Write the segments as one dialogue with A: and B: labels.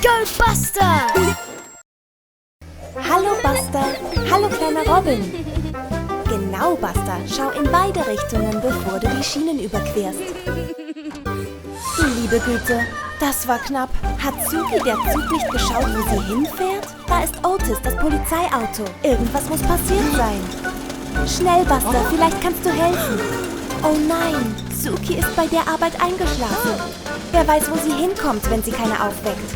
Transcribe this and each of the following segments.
A: Go Buster!
B: Hallo Buster, hallo kleiner Robin. Genau, Buster, schau in beide Richtungen, bevor du die Schienen überquerst. Du liebe Güte, das war knapp. Hat Suki der Zug nicht geschaut, wo sie hinfährt? Da ist Otis, das Polizeiauto. Irgendwas muss passiert sein. Schnell, Buster, vielleicht kannst du helfen. Oh nein, Suki ist bei der Arbeit eingeschlafen. Wer weiß, wo sie hinkommt, wenn sie keine aufweckt.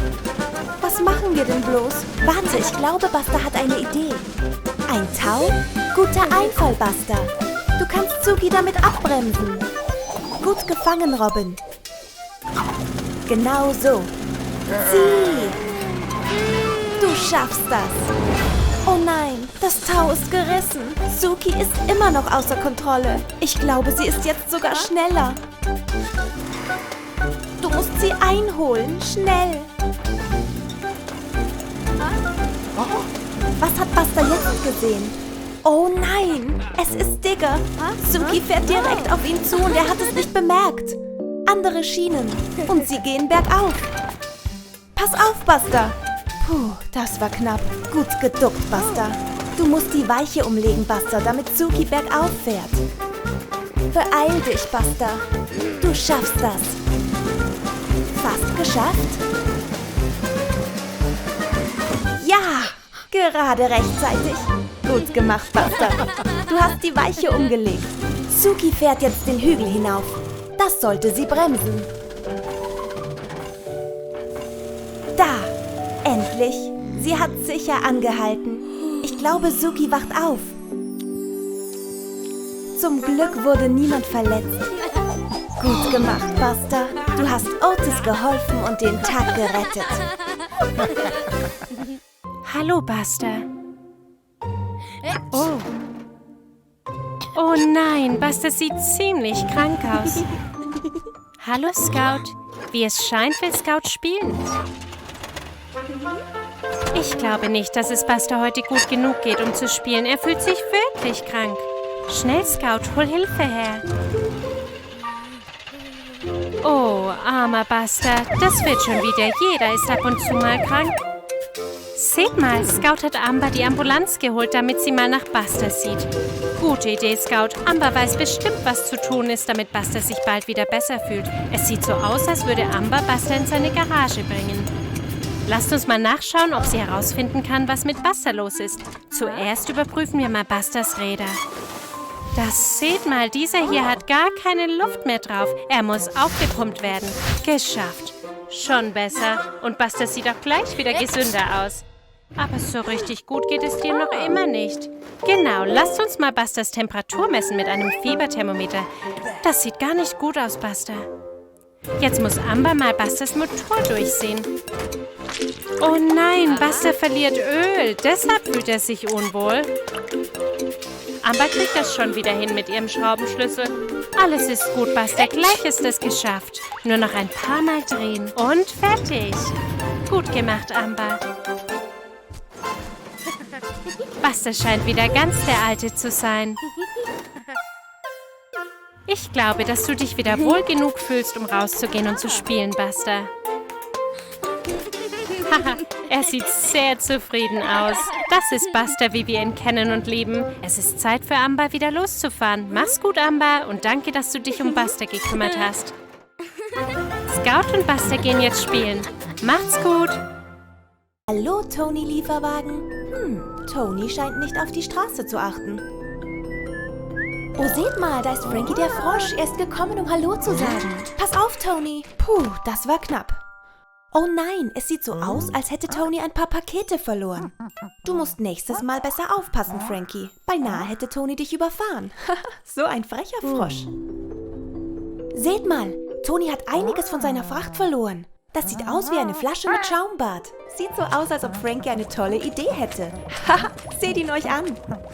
B: Was machen wir denn bloß? Warte, ich glaube, Buster hat eine Idee. Ein Tau? Guter Einfall, Buster. Du kannst Suki damit abbremsen. Gut gefangen, Robin. Genau so. Sieh! Du schaffst das. Oh nein, das Tau ist gerissen. Suki ist immer noch außer Kontrolle. Ich glaube, sie ist jetzt sogar schneller. Du musst sie einholen, schnell. Was hat Buster jetzt gesehen? Oh nein, es ist Digger. Suki fährt direkt auf ihn zu und er hat es nicht bemerkt. Andere Schienen und sie gehen bergauf. Pass auf, Buster. Puh, das war knapp. Gut geduckt, Buster. Du musst die Weiche umlegen, Buster, damit Suki bergauf fährt. Beeil dich, Buster. Du schaffst das. Fast geschafft? Ja, gerade rechtzeitig. Gut gemacht, Buster. Du hast die Weiche umgelegt. Suki fährt jetzt den Hügel hinauf. Das sollte sie bremsen. Da, endlich. Sie hat sicher angehalten. Ich glaube, Suki wacht auf. Zum Glück wurde niemand verletzt. Gut gemacht, Buster. Du hast Otis geholfen und den Tag gerettet.
C: Hallo, Buster. Oh. Oh nein, Buster sieht ziemlich krank aus. Hallo, Scout. Wie es scheint, will Scout spielen. Ich glaube nicht, dass es Buster heute gut genug geht, um zu spielen. Er fühlt sich wirklich krank. Schnell, Scout, hol Hilfe her. Oh, armer Buster. Das wird schon wieder. Jeder ist ab und zu mal krank. Seht mal, Scout hat Amber die Ambulanz geholt, damit sie mal nach Buster sieht. Gute Idee, Scout. Amber weiß bestimmt, was zu tun ist, damit Buster sich bald wieder besser fühlt. Es sieht so aus, als würde Amber Buster in seine Garage bringen. Lasst uns mal nachschauen, ob sie herausfinden kann, was mit Buster los ist. Zuerst überprüfen wir mal Busters Räder. Das seht mal, dieser hier hat gar keine Luft mehr drauf. Er muss aufgepumpt werden. Geschafft. Schon besser. Und Buster sieht auch gleich wieder gesünder aus. Aber so richtig gut geht es dir noch immer nicht. Genau, lasst uns mal Busters Temperatur messen mit einem Fieberthermometer. Das sieht gar nicht gut aus, Buster. Jetzt muss Amber mal Busters Motor durchsehen. Oh nein, Buster verliert Öl. Deshalb fühlt er sich unwohl. Amber kriegt das schon wieder hin mit ihrem Schraubenschlüssel. Alles ist gut, Buster. Gleich ist es geschafft. Nur noch ein paar Mal drehen. Und fertig. Gut gemacht, Amber. Buster scheint wieder ganz der Alte zu sein. Ich glaube, dass du dich wieder wohl genug fühlst, um rauszugehen und zu spielen, Buster. Haha, er sieht sehr zufrieden aus. Das ist Buster, wie wir ihn kennen und lieben. Es ist Zeit für Amber, wieder loszufahren. Mach's gut, Amber, und danke, dass du dich um Buster gekümmert hast. Scout und Buster gehen jetzt spielen. Macht's gut!
B: Hallo, Tony Lieferwagen. Tony scheint nicht auf die Straße zu achten. Oh, seht mal, da ist Frankie der Frosch. Er ist gekommen, um Hallo zu sagen. Pass auf, Tony. Puh, das war knapp. Oh nein, es sieht so aus, als hätte Tony ein paar Pakete verloren. Du musst nächstes Mal besser aufpassen, Frankie. Beinahe hätte Tony dich überfahren. So ein frecher Frosch. Seht mal, Tony hat einiges von seiner Fracht verloren. Das sieht aus wie eine Flasche mit Schaumbad. Sieht so aus, als ob Frankie eine tolle Idee hätte. Haha, seht ihn euch an.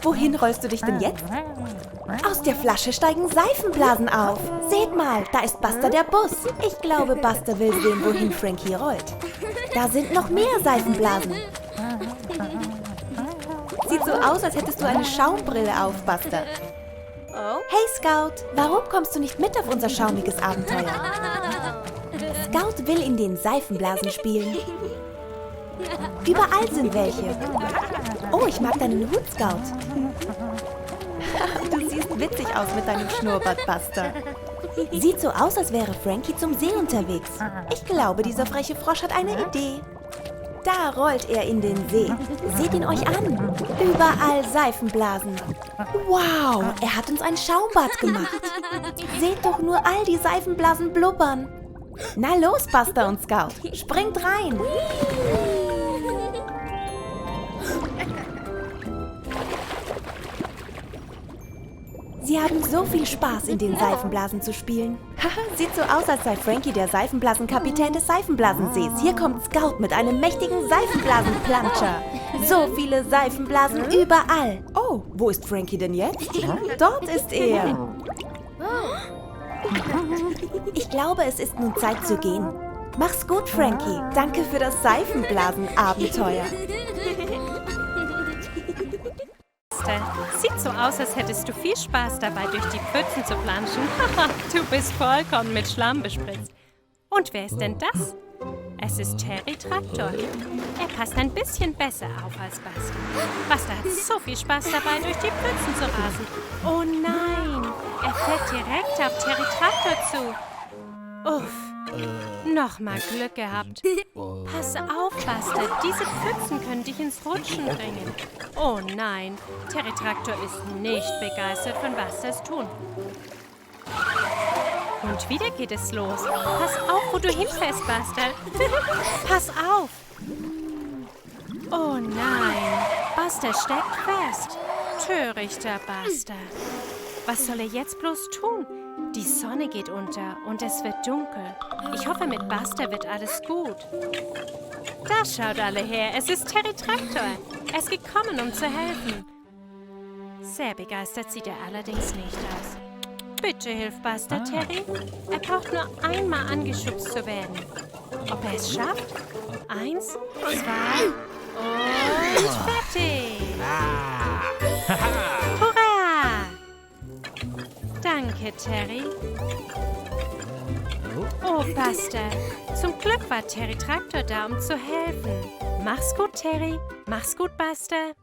B: Wohin rollst du dich denn jetzt? Aus der Flasche steigen Seifenblasen auf. Seht mal, da ist Buster der Bus. Ich glaube, Buster will sehen, wohin Frankie rollt. Da sind noch mehr Seifenblasen. Sieht so aus, als hättest du eine Schaumbrille auf, Buster. Hey Scout, warum kommst du nicht mit auf unser schaumiges Abenteuer? Scout will in den Seifenblasen spielen. Überall sind welche. Oh, ich mag deinen Hut, Scout. Du siehst witzig aus mit deinem Schnurrbart, Buster. Sieht so aus, als wäre Frankie zum See unterwegs. Ich glaube, dieser freche Frosch hat eine Idee. Da rollt er in den See. Seht ihn euch an. Überall Seifenblasen. Wow, er hat uns ein Schaumbad gemacht. Seht doch nur all die Seifenblasen blubbern. Na los, Buster und Scout. Springt rein. Sie haben so viel Spaß, in den Seifenblasen zu spielen. Sieht so aus, als sei Frankie der Seifenblasenkapitän des Seifenblasensees. Hier kommt Scout mit einem mächtigen Seifenblasenplanscher. So viele Seifenblasen überall. Oh, wo ist Frankie denn jetzt? Dort ist er. Ich glaube, es ist nun Zeit zu gehen. Mach's gut, Frankie. Danke für das Seifenblasen-Abenteuer.
C: Sieht so aus, als hättest du viel Spaß dabei, durch die Pfützen zu planschen. Haha, du bist vollkommen mit Schlamm bespritzt. Und wer ist denn das? Es ist Terry Traktor. Er passt ein bisschen besser auf als Buster. Buster hat so viel Spaß dabei, durch die Pfützen zu rasen. Oh nein, er fährt direkt auf Terry Traktor zu. Uff, nochmal Glück gehabt. Pass auf, Buster, diese Pfützen können dich ins Rutschen bringen. Oh nein, Terry Traktor ist nicht begeistert von Busters Tun. Und wieder geht es los. Pass auf, wo du hinfährst, Buster. Pass auf. Oh nein, Buster steckt fest. Törichter Buster. Was soll er jetzt bloß tun? Die Sonne geht unter und es wird dunkel. Ich hoffe, mit Buster wird alles gut. Da schaut alle her. Es ist Terry Traktor. Er ist gekommen, um zu helfen. Sehr begeistert sieht er allerdings nicht aus. Bitte hilf Buster, Terry. Er braucht nur einmal angeschubst zu werden. Ob er es schafft? 1, 2 und fertig. Hurra! Danke, Terry. Oh, Buster. Zum Glück war Terry Traktor da, um zu helfen. Mach's gut, Terry. Mach's gut, Buster.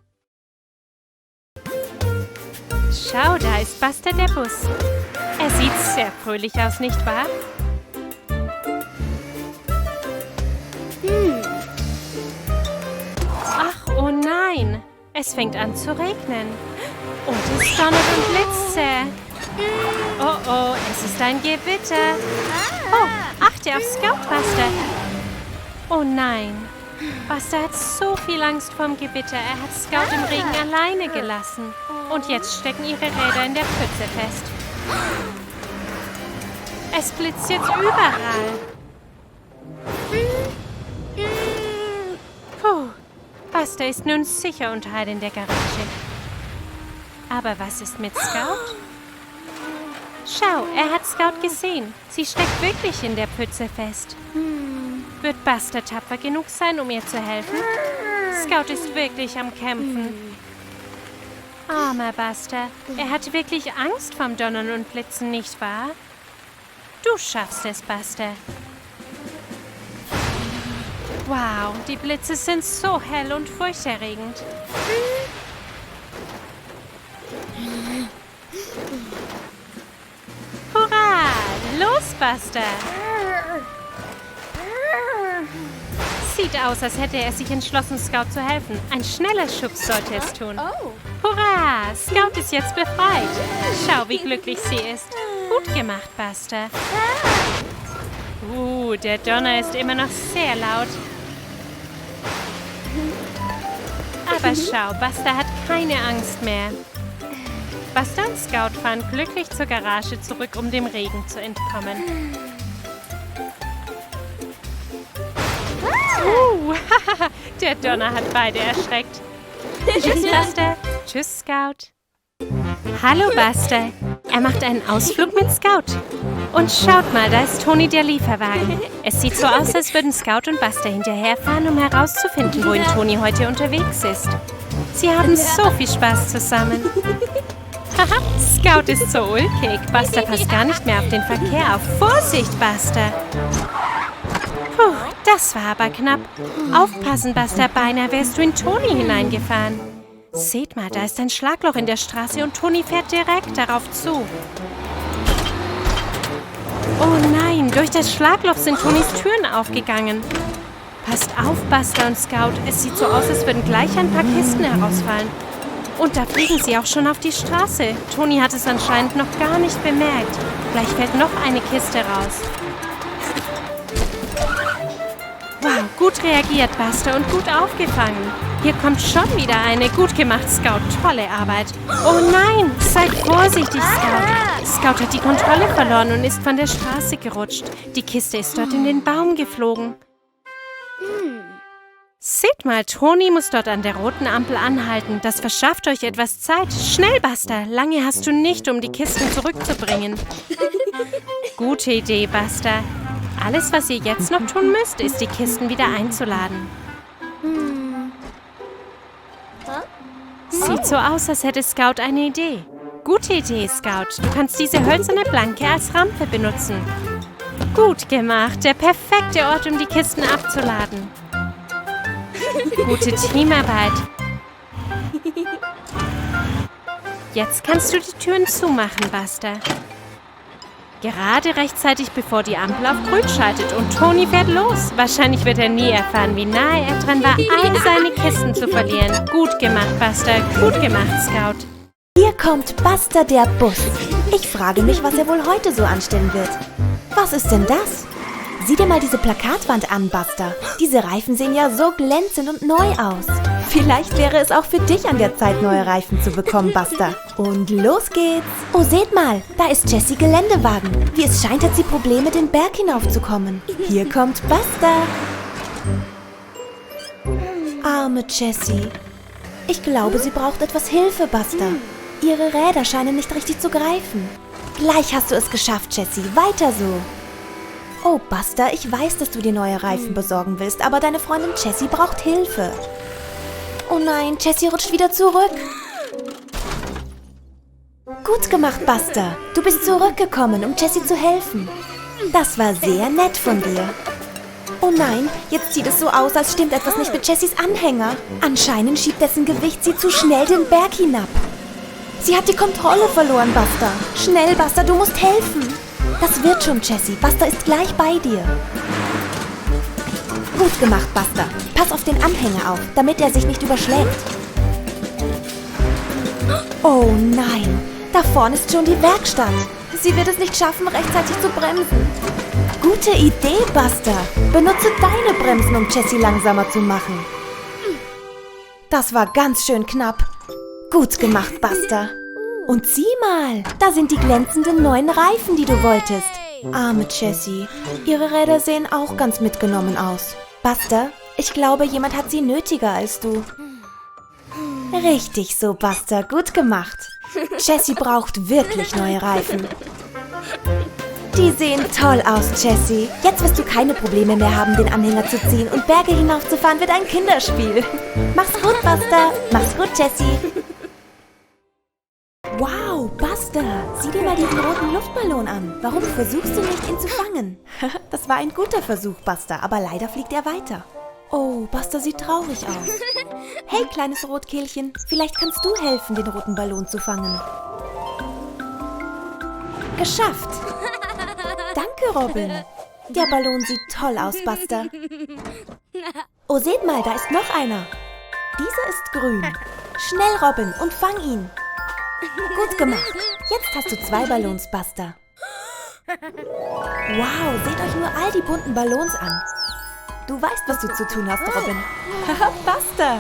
C: Schau, da ist Buster der Bus. Er sieht sehr fröhlich aus, nicht wahr? Ach, oh nein. Es fängt an zu regnen. Und es donnert und blitzt sehr. Oh, oh, es ist ein Gewitter. Oh, achte auf Scout, Buster. Oh nein. Buster hat so viel Angst vorm Gewitter. Er hat Scout im Regen alleine gelassen. Und jetzt stecken ihre Räder in der Pfütze fest. Es blitzt jetzt überall. Puh, Buster ist nun sicher und heil in der Garage. Aber was ist mit Scout? Schau, er hat Scout gesehen. Sie steckt wirklich in der Pfütze fest. Wird Buster tapfer genug sein, um ihr zu helfen? Scout ist wirklich am Kämpfen. Armer Buster, er hat wirklich Angst vom Donnern und Blitzen, nicht wahr? Du schaffst es, Buster. Wow, die Blitze sind so hell und furchterregend. Hurra! Los, Buster! Sieht aus, als hätte er sich entschlossen, Scout zu helfen. Ein schneller Schubs sollte es tun. Hurra! Scout ist jetzt befreit. Schau, wie glücklich sie ist. Gut gemacht, Buster. Der Donner ist immer noch sehr laut. Aber schau, Buster hat keine Angst mehr. Buster und Scout fahren glücklich zur Garage zurück, um dem Regen zu entkommen. Der Donner hat beide erschreckt. Tschüss, Buster. Tschüss, Scout. Hallo, Buster. Er macht einen Ausflug mit Scout. Und schaut mal, da ist Toni, der Lieferwagen. Es sieht so aus, als würden Scout und Buster hinterherfahren, um herauszufinden, wohin Toni heute unterwegs ist. Sie haben so viel Spaß zusammen. Haha, Scout ist so ulkig. Buster passt gar nicht mehr auf den Verkehr auf. Vorsicht, Buster! Puh, das war aber knapp. Aufpassen, Buster, beinahe wärst du in Toni hineingefahren. Seht mal, da ist ein Schlagloch in der Straße und Toni fährt direkt darauf zu. Oh nein, durch das Schlagloch sind Tonis Türen aufgegangen. Passt auf, Buster und Scout. Es sieht so aus, als würden gleich ein paar Kisten herausfallen. Und da fliegen sie auch schon auf die Straße. Toni hat es anscheinend noch gar nicht bemerkt. Gleich fällt noch eine Kiste raus. Wow, gut reagiert, Buster, und gut aufgefangen. Hier kommt schon wieder eine. Gut gemacht, Scout. Tolle Arbeit. Oh nein, seid vorsichtig, Scout. Scout hat die Kontrolle verloren und ist von der Straße gerutscht. Die Kiste ist dort in den Baum geflogen. Seht mal, Toni muss dort an der roten Ampel anhalten. Das verschafft euch etwas Zeit. Schnell, Buster. Lange hast du nicht, um die Kisten zurückzubringen. Gute Idee, Buster. Alles, was ihr jetzt noch tun müsst, ist, die Kisten wieder einzuladen. Sieht so aus, als hätte Scout eine Idee. Gute Idee, Scout. Du kannst diese hölzerne Planke als Rampe benutzen. Gut gemacht. Der perfekte Ort, um die Kisten abzuladen. Gute Teamarbeit. Jetzt kannst du die Türen zumachen, Buster. Gerade rechtzeitig, bevor die Ampel auf grün schaltet und Toni fährt los. Wahrscheinlich wird er nie erfahren, wie nahe er dran war, all seine Kisten zu verlieren. Gut gemacht, Buster. Gut gemacht, Scout.
B: Hier kommt Buster der Bus. Ich frage mich, was er wohl heute so anstellen wird. Was ist denn das? Sieh dir mal diese Plakatwand an, Buster. Diese Reifen sehen ja so glänzend und neu aus. Vielleicht wäre es auch für dich an der Zeit, neue Reifen zu bekommen, Buster. Und los geht's. Oh, seht mal, da ist Jessie Geländewagen. Wie es scheint, hat sie Probleme, den Berg hinaufzukommen. Hier kommt Buster. Arme Jessie. Ich glaube, sie braucht etwas Hilfe, Buster. Ihre Räder scheinen nicht richtig zu greifen. Gleich hast du es geschafft, Jessie. Weiter so. Oh, Buster, ich weiß, dass du dir neue Reifen besorgen willst, aber deine Freundin Jessie braucht Hilfe. Oh nein, Jessie rutscht wieder zurück. Gut gemacht, Buster. Du bist zurückgekommen, um Jessie zu helfen. Das war sehr nett von dir. Oh nein, jetzt sieht es so aus, als stimmt etwas nicht mit Jessies Anhänger. Anscheinend schiebt dessen Gewicht sie zu schnell den Berg hinab. Sie hat die Kontrolle verloren, Buster. Schnell, Buster, du musst helfen. Das wird schon, Jessie. Buster ist gleich bei dir. Gut gemacht, Buster. Pass auf den Anhänger auf, damit er sich nicht überschlägt. Oh nein, da vorne ist schon die Werkstatt. Sie wird es nicht schaffen, rechtzeitig zu bremsen. Gute Idee, Buster. Benutze deine Bremsen, um Jessie langsamer zu machen. Das war ganz schön knapp. Gut gemacht, Buster. Und sieh mal, da sind die glänzenden neuen Reifen, die du wolltest. Arme Jessie. Ihre Räder sehen auch ganz mitgenommen aus. Buster, ich glaube, jemand hat sie nötiger als du. Richtig so, Buster. Gut gemacht. Jessie braucht wirklich neue Reifen. Die sehen toll aus, Jessie. Jetzt wirst du keine Probleme mehr haben, den Anhänger zu ziehen und Berge hinaufzufahren wird ein Kinderspiel. Mach's gut, Buster. Mach's gut, Jessie. Wow, Buster, sieh dir mal diesen roten Luftballon an. Warum versuchst du nicht, ihn zu fangen? Das war ein guter Versuch, Buster, aber leider fliegt er weiter. Oh, Buster sieht traurig aus. Hey, kleines Rotkehlchen, vielleicht kannst du helfen, den roten Ballon zu fangen. Geschafft. Danke, Robin. Der Ballon sieht toll aus, Buster. Oh, seht mal, da ist noch einer. Dieser ist grün. Schnell, Robin, und fang ihn. Gut gemacht. Jetzt hast du 2 Ballons, Buster. Wow, seht euch nur all die bunten Ballons an. Du weißt, was du zu tun hast, Robin. Buster!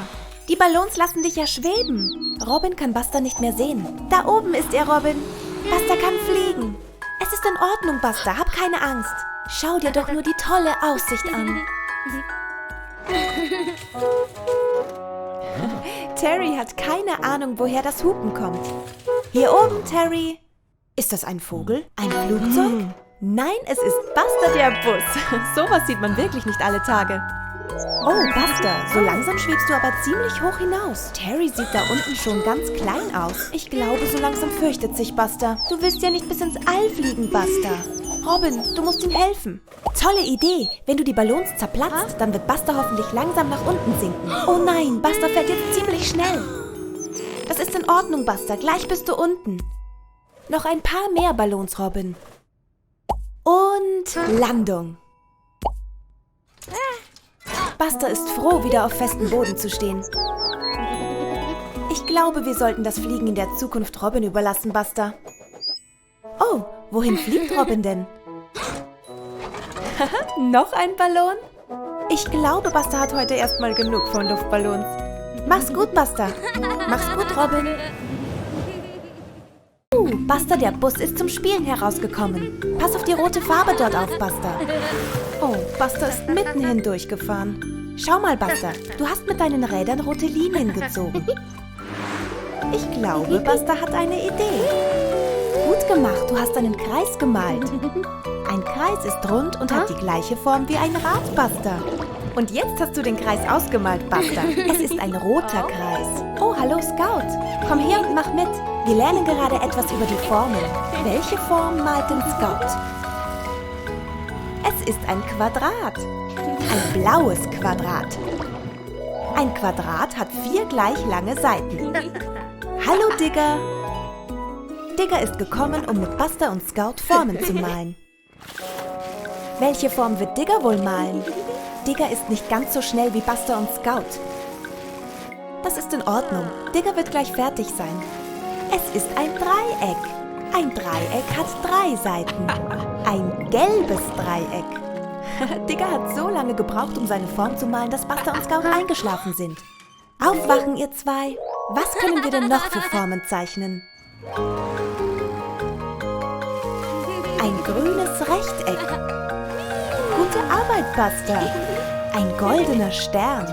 B: Die Ballons lassen dich ja schweben. Robin kann Buster nicht mehr sehen. Da oben ist er, Robin. Buster kann fliegen. Es ist in Ordnung, Buster. Hab keine Angst. Schau dir doch nur die tolle Aussicht an. Terry hat keine Ahnung, woher das Hupen kommt. Hier oben, Terry. Ist das ein Vogel? Ein Flugzeug? Nein, es ist Buster der Bus. Sowas sieht man wirklich nicht alle Tage. Oh, Buster, so langsam schwebst du aber ziemlich hoch hinaus. Terry sieht da unten schon ganz klein aus. Ich glaube, so langsam fürchtet sich Buster. Du willst ja nicht bis ins All fliegen, Buster. Robin, du musst ihm helfen. Tolle Idee. Wenn du die Ballons zerplatzt, dann wird Buster hoffentlich langsam nach unten sinken. Oh nein, Buster fällt jetzt ziemlich schnell. Das ist in Ordnung, Buster. Gleich bist du unten. Noch ein paar mehr Ballons, Robin. Und Landung. Buster ist froh, wieder auf festem Boden zu stehen. Ich glaube, wir sollten das Fliegen in der Zukunft Robin überlassen, Buster. Oh, wohin fliegt Robin denn? Noch ein Ballon? Ich glaube, Buster hat heute erstmal genug von Luftballons. Mach's gut, Buster. Mach's gut, Robin. Buster, der Bus ist zum Spielen herausgekommen. Pass auf die rote Farbe dort auf, Buster. Oh, Buster ist mitten hindurchgefahren. Schau mal, Buster, du hast mit deinen Rädern rote Linien gezogen. Ich glaube, Buster hat eine Idee. Gut gemacht, du hast einen Kreis gemalt. Ein Kreis ist rund und hat die gleiche Form wie ein Rad, Buster. Und jetzt hast du den Kreis ausgemalt, Buster. Es ist ein roter Kreis. Oh, hallo, Scout. Komm her und mach mit. Wir lernen gerade etwas über die Formen. Welche Form malt denn Scout? Es ist ein Quadrat. Ein blaues Quadrat. Ein Quadrat hat 4 gleich lange Seiten. Hallo, Digger. Digger ist gekommen, um mit Buster und Scout Formen zu malen. Welche Form wird Digger wohl malen? Digger ist nicht ganz so schnell wie Buster und Scout. Das ist in Ordnung. Digger wird gleich fertig sein. Es ist ein Dreieck. Ein Dreieck hat 3 Seiten. Ein gelbes Dreieck. Digger hat so lange gebraucht, um seine Form zu malen, dass Buster und Scout eingeschlafen sind. Aufwachen, ihr zwei. Was können wir denn noch für Formen zeichnen? Ein grünes Rechteck. Gute Arbeit, Buster. Ein goldener Stern.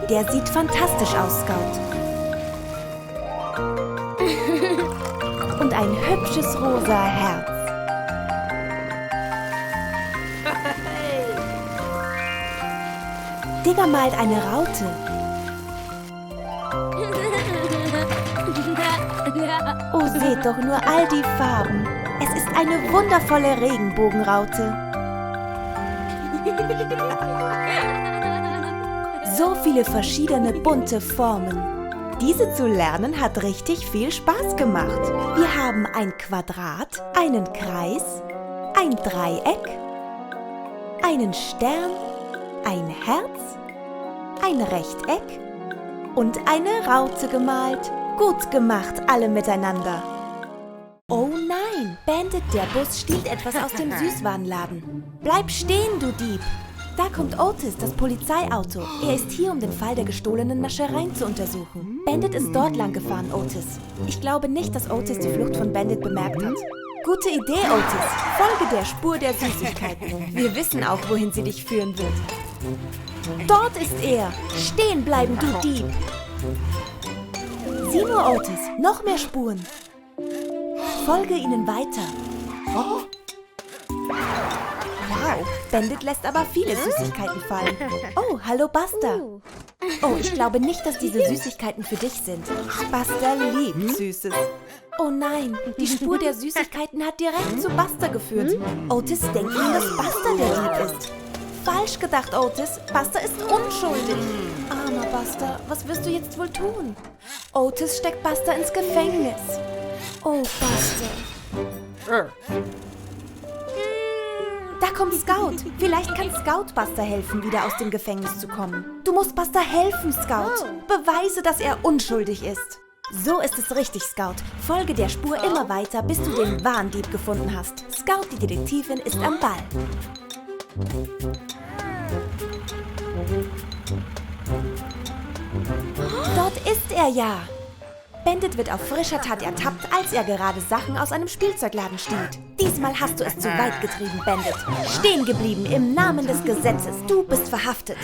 B: Der sieht fantastisch aus, Scout. Und ein hübsches rosa Herz. Digger malt eine Raute. Oh, seht doch nur all die Farben. Es ist eine wundervolle Regenbogenraute. So viele verschiedene bunte Formen. Diese zu lernen hat richtig viel Spaß gemacht. Wir haben ein Quadrat, einen Kreis, ein Dreieck, einen Stern, ein Herz, ein Rechteck und eine Raute gemalt. Gut gemacht, alle miteinander. Oh nein, Bandit, der Bus stiehlt etwas aus dem Süßwarenladen. Bleib stehen, du Dieb. Da kommt Otis, das Polizeiauto. Er ist hier, um den Fall der gestohlenen Naschereien zu untersuchen. Bandit ist dort lang gefahren, Otis. Ich glaube nicht, dass Otis die Flucht von Bandit bemerkt hat. Gute Idee, Otis. Folge der Spur der Süßigkeiten. Wir wissen auch, wohin sie dich führen wird. Dort ist er. Stehen bleiben, du Dieb. Sieh nur, Otis. Noch mehr Spuren. Folge ihnen weiter. Oh. Wow, Bandit lässt aber viele Süßigkeiten fallen. Oh, hallo Buster. Oh, ich glaube nicht, dass diese Süßigkeiten für dich sind. Buster liebt Süßes. Oh nein, die Spur der Süßigkeiten hat direkt zu Buster geführt. Otis denkt nun, dass Buster der Dieb ist. Falsch gedacht, Otis. Buster ist unschuldig. Armer Buster, was wirst du jetzt wohl tun? Otis steckt Buster ins Gefängnis. Oh, Buster. Da kommt Scout. Vielleicht kann Scout Buster helfen, wieder aus dem Gefängnis zu kommen. Du musst Buster helfen, Scout. Beweise, dass er unschuldig ist. So ist es richtig, Scout. Folge der Spur immer weiter, bis du den Wahndieb gefunden hast. Scout, die Detektivin, ist am Ball. Dort ist er ja. Bandit wird auf frischer Tat ertappt, als er gerade Sachen aus einem Spielzeugladen stiehlt. Diesmal hast du es zu weit getrieben, Bandit. Stehen geblieben im Namen des Gesetzes. Du bist verhaftet.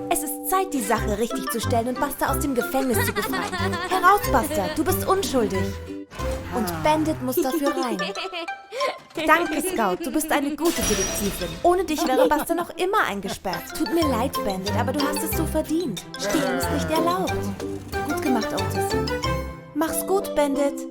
B: Es ist Zeit, die Sache richtig zu stellen und Buster aus dem Gefängnis zu befreien. Heraus, Buster, du bist unschuldig. Und Bandit muss dafür rein. Danke, Scout, du bist eine gute Detektivin. Ohne dich wäre Buster noch immer eingesperrt. Tut mir leid, Bandit, aber du hast es so verdient. Stehlen ist nicht erlaubt. Gut gemacht, Otis. Mach's gut, Bandit.